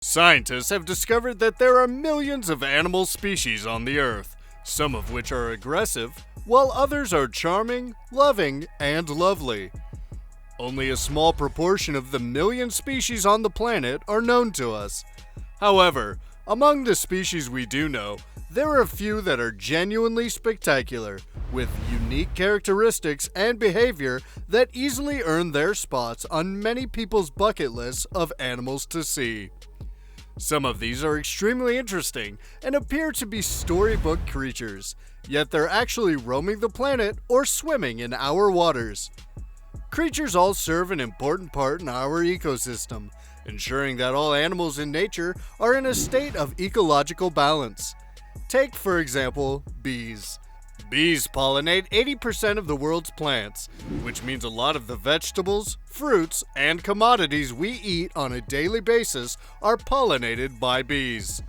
Scientists have discovered that there are millions of animal species on the Earth, some of which are aggressive, while others are charming, loving, and lovely. Only a small proportion of the million species on the planet are known to us. However, among the species we do know, there are a few that are genuinely spectacular, with unique characteristics and behavior that easily earn their spots on many people's bucket lists of animals to see. Some of these are extremely interesting and appear to be storybook creatures, yet they're actually roaming the planet or swimming in our waters. Creatures all serve an important part in our ecosystem, ensuring that all animals in nature are in a state of ecological balance. Take, for example, bees. Bees pollinate 80% of the world's plants, which means a lot of the vegetables, fruits, and commodities we eat on a daily basis are pollinated by bees.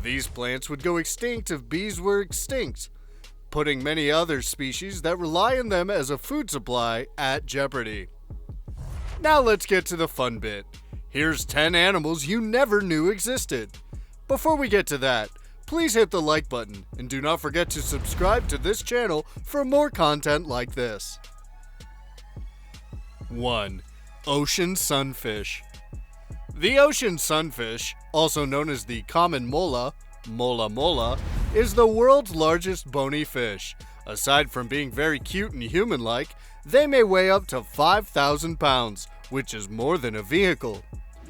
These plants would go extinct if bees were extinct, putting many other species that rely on them as a food supply at jeopardy. Now let's get to the fun bit. Here's 10 animals you never knew existed. Before we get to that, please hit the like button and do not forget to subscribe to this channel for more content like this. 1. Ocean sunfish. The ocean sunfish, also known as the common mola, mola, is the world's largest bony fish. Aside from being very cute and human-like, they may weigh up to 5,000 pounds, which is more than a vehicle.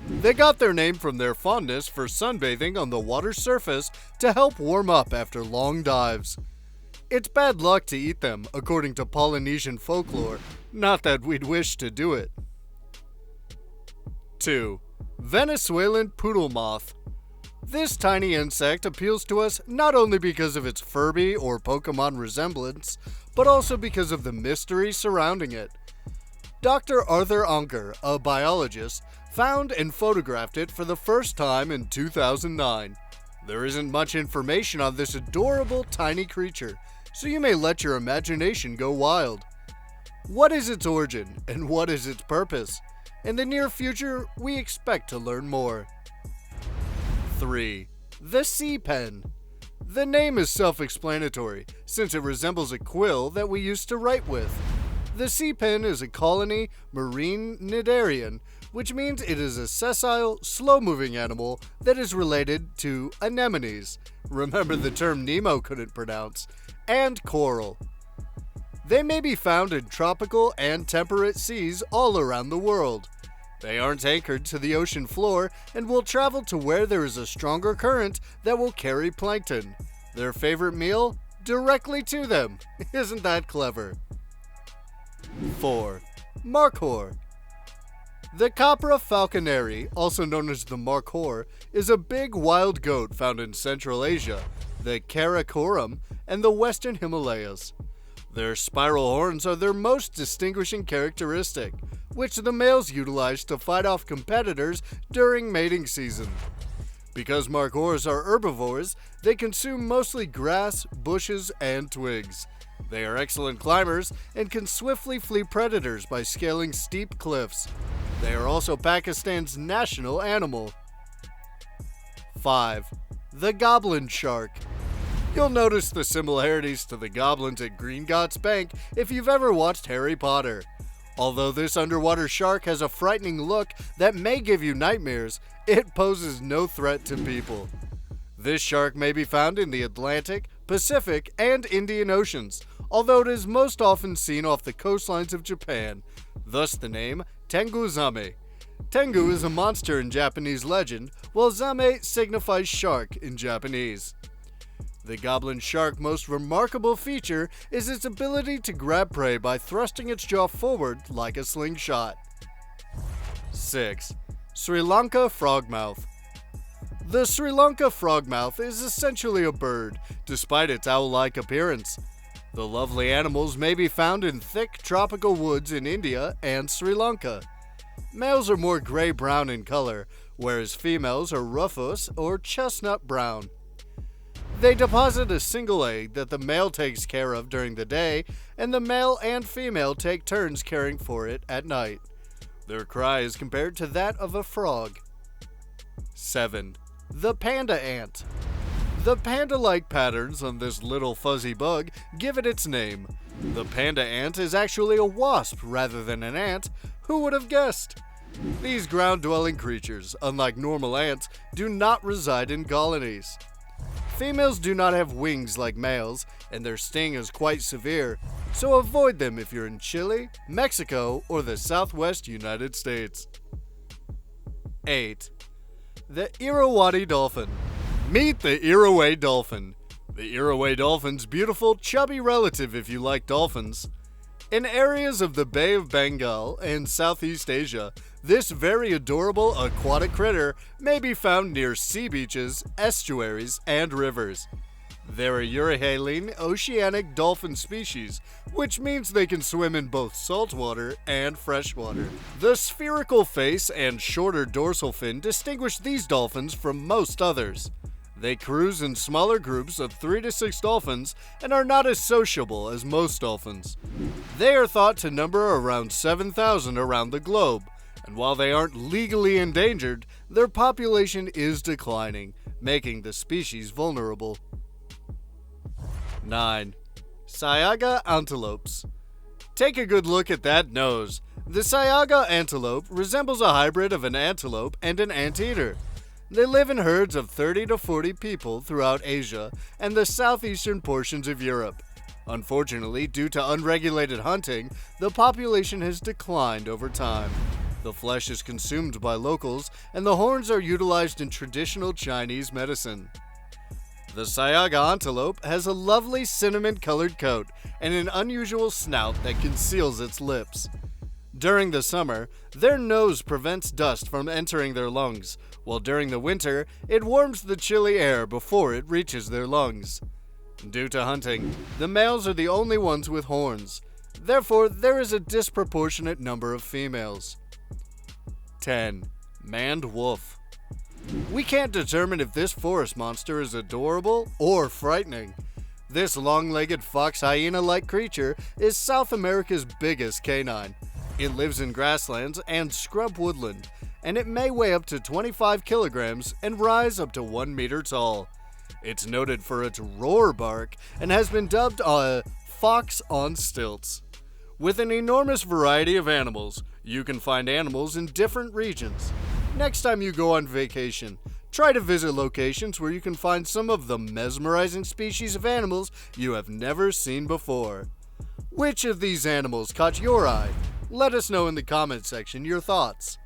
They got their name from their fondness for sunbathing on the water's surface to help warm up after long dives. It's bad luck to eat them, according to Polynesian folklore, not that we'd wish to do it. 2. Venezuelan poodle moth. This tiny insect appeals to us not only because of its Furby or Pokemon resemblance, but also because of the mystery surrounding it. Dr. Arthur Anker, a biologist, found and photographed it for the first time in 2009. There isn't much information on this adorable tiny creature, so you may let your imagination go wild. What is its origin and what is its purpose? In the near future, we expect to learn more. 3. The sea pen. The name is self-explanatory, since it resembles a quill that we used to write with. The sea pen is a colony marine cnidarian, which means it is a sessile, slow-moving animal that is related to anemones, remember the term Nemo couldn't pronounce, and coral. They may be found in tropical and temperate seas all around the world. They aren't anchored to the ocean floor and will travel to where there is a stronger current that will carry plankton. Their favorite meal? Directly to them. Isn't that clever? 4. MARKHOR. The Capra falconeri, also known as the MARKHOR, is a big wild goat found in Central Asia, the Karakoram, and the Western Himalayas. Their spiral horns are their most distinguishing characteristic, which the males utilize to fight off competitors during mating season. Because MARKHORs are herbivores, they consume mostly grass, bushes, and twigs. They are excellent climbers and can swiftly flee predators by scaling steep cliffs. They are also Pakistan's national animal. 5. The goblin shark. You'll notice the similarities to the goblins at Gringotts Bank if you've ever watched Harry Potter. Although this underwater shark has a frightening look that may give you nightmares, it poses no threat to people. This shark may be found in the Atlantic, Pacific, and Indian Oceans, although it is most often seen off the coastlines of Japan, thus the name Tengu Zame. Tengu is a monster in Japanese legend, while Zame signifies shark in Japanese. The goblin shark's most remarkable feature is its ability to grab prey by thrusting its jaw forward like a slingshot. 6. Sri Lanka frogmouth. The Sri Lanka frogmouth is essentially a bird, despite its owl-like appearance. The lovely animals may be found in thick tropical woods in India and Sri Lanka. Males are more gray-brown in color, whereas females are rufous or chestnut brown. They deposit a single egg that the male takes care of during the day, and the male and female take turns caring for it at night. Their cry is compared to that of a frog. 7. The panda ant. The panda-like patterns on this little fuzzy bug give it its name. The panda ant is actually a wasp rather than an ant. Who would have guessed? These ground-dwelling creatures, unlike normal ants, do not reside in colonies. Females do not have wings like males, and their sting is quite severe, so avoid them if you're in Chile, Mexico, or the southwest United States. 8. The IRRAWADDY dolphin. Meet the Irrawaddy dolphin. The Irrawaddy dolphin's beautiful, chubby relative if you like dolphins. In areas of the Bay of Bengal and Southeast Asia, this very adorable aquatic critter may be found near sea beaches, estuaries, and rivers. They're a euryhaline oceanic dolphin species, which means they can swim in both saltwater and freshwater. The spherical face and shorter dorsal fin distinguish these dolphins from most others. They cruise in smaller groups of 3 to 6 dolphins and are not as sociable as most dolphins. They are thought to number around 7,000 around the globe, and while they aren't legally endangered, their population is declining, making the species vulnerable. 9. SAIGA antelopes. Take a good look at that nose. The SAIGA antelope resembles a hybrid of an antelope and an anteater. They live in herds of 30 to 40 people throughout Asia and the southeastern portions of Europe. Unfortunately, due to unregulated hunting, the population has declined over time. The flesh is consumed by locals, and the horns are utilized in traditional Chinese medicine. The SAIGA antelope has a lovely cinnamon-colored coat and an unusual snout that conceals its lips. During the summer, their nose prevents dust from entering their lungs, while during the winter, it warms the chilly air before it reaches their lungs. Due to hunting, the males are the only ones with horns. Therefore, there is a disproportionate number of females. 10. Maned wolf. We can't determine if this forest monster is adorable or frightening. This long-legged fox hyena-like creature is South America's biggest canine. It lives in grasslands and scrub woodland, and it may weigh up to 25 kilograms and rise up to 1 meter tall. It's noted for its roar bark and has been dubbed a fox on stilts. With an enormous variety of animals, you can find animals in different regions. Next time you go on vacation, try to visit locations where you can find some of the mesmerizing species of animals you have never seen before. Which of these animals caught your eye? Let us know in the comment section your thoughts.